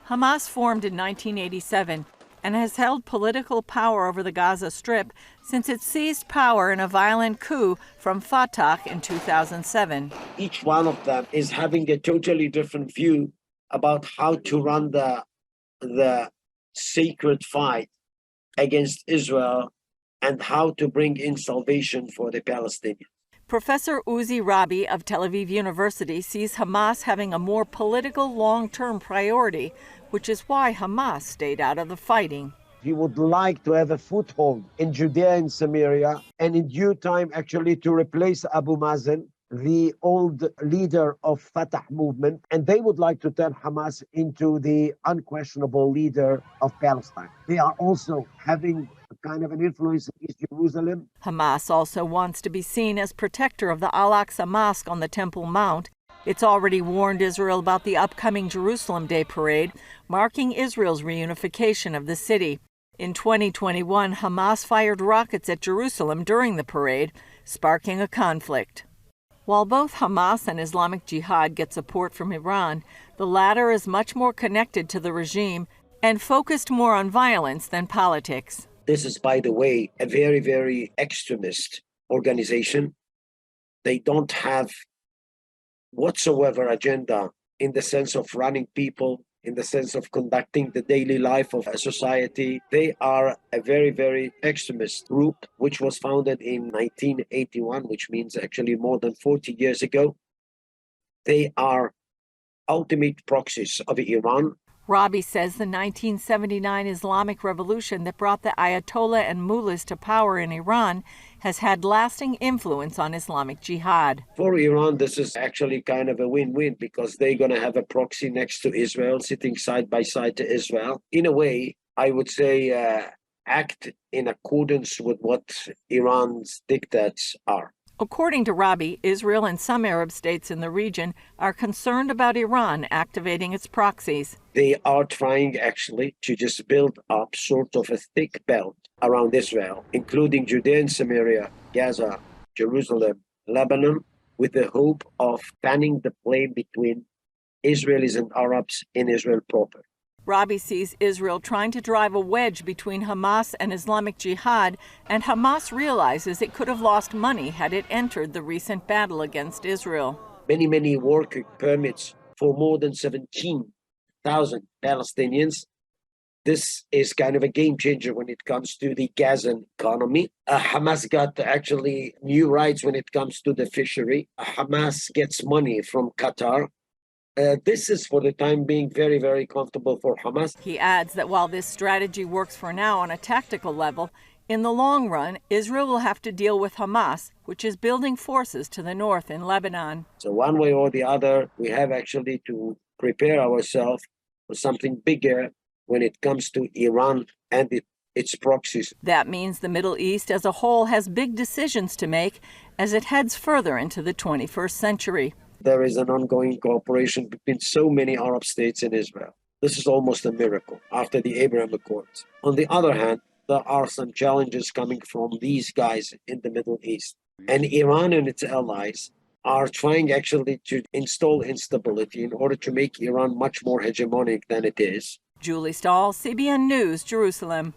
Hamas formed in 1987 and has held political power over the Gaza Strip since it seized power in a violent coup from Fatah in 2007. Each one of them is having a totally different view about how to run the sacred fight against Israel and how to bring in salvation for the Palestinians. Professor Uzi Rabi of Tel Aviv University sees Hamas having a more political long-term priority, which is why Hamas stayed out of the fighting. He would like to have a foothold in Judea and Samaria, and in due time actually to replace Abu Mazen, the old leader of Fatah movement, and they would like to turn Hamas into the unquestionable leader of Palestine. They are also having a kind of an influence in East Jerusalem. Hamas also wants to be seen as protector of the Al-Aqsa Mosque on the Temple Mount. It's already warned Israel about the upcoming Jerusalem Day parade, marking Israel's reunification of the city. In 2021, Hamas fired rockets at Jerusalem during the parade, sparking a conflict. While both Hamas and Islamic Jihad get support from Iran, the latter is much more connected to the regime and focused more on violence than politics. This is, by the way, a very, very extremist organization. They don't have whatsoever agenda in the sense of running people, in the sense of conducting the daily life of a society. They are a very, very extremist group, which was founded in 1981, which means actually more than 40 years ago. They are ultimate proxies of Iran. Rabi says the 1979 Islamic Revolution that brought the Ayatollah and mullahs to power in Iran has had lasting influence on Islamic Jihad. For Iran, this is actually kind of a win-win because they're going to have a proxy next to Israel, sitting side by side to Israel. In a way, I would say act in accordance with what Iran's diktats are. According to Rabi, Israel and some Arab states in the region are concerned about Iran activating its proxies. They are trying actually to just build up sort of a thick belt around Israel, including Judea and Samaria, Gaza, Jerusalem, Lebanon, with the hope of fanning the flame between Israelis and Arabs in Israel proper. Rabi sees Israel trying to drive a wedge between Hamas and Islamic Jihad, and Hamas realizes it could have lost money had it entered the recent battle against Israel. Many work permits for more than 17,000 Palestinians. This is kind of a game changer when it comes to the Gazan economy. Hamas got actually new rights when it comes to the fishery. Hamas gets money from Qatar. This is, for the time being, very, very comfortable for Hamas. He adds that while this strategy works for now on a tactical level, in the long run, Israel will have to deal with Hamas, which is building forces to the north in Lebanon. So one way or the other, we have actually to prepare ourselves for something bigger when it comes to Iran and its proxies. That means the Middle East as a whole has big decisions to make as it heads further into the 21st century. There is an ongoing cooperation between so many Arab states and Israel. This is almost a miracle after the Abraham Accords. On the other hand, there are some challenges coming from these guys in the Middle East. And Iran and its allies are trying actually to install instability in order to make Iran much more hegemonic than it is. Julie Stahl, CBN News, Jerusalem.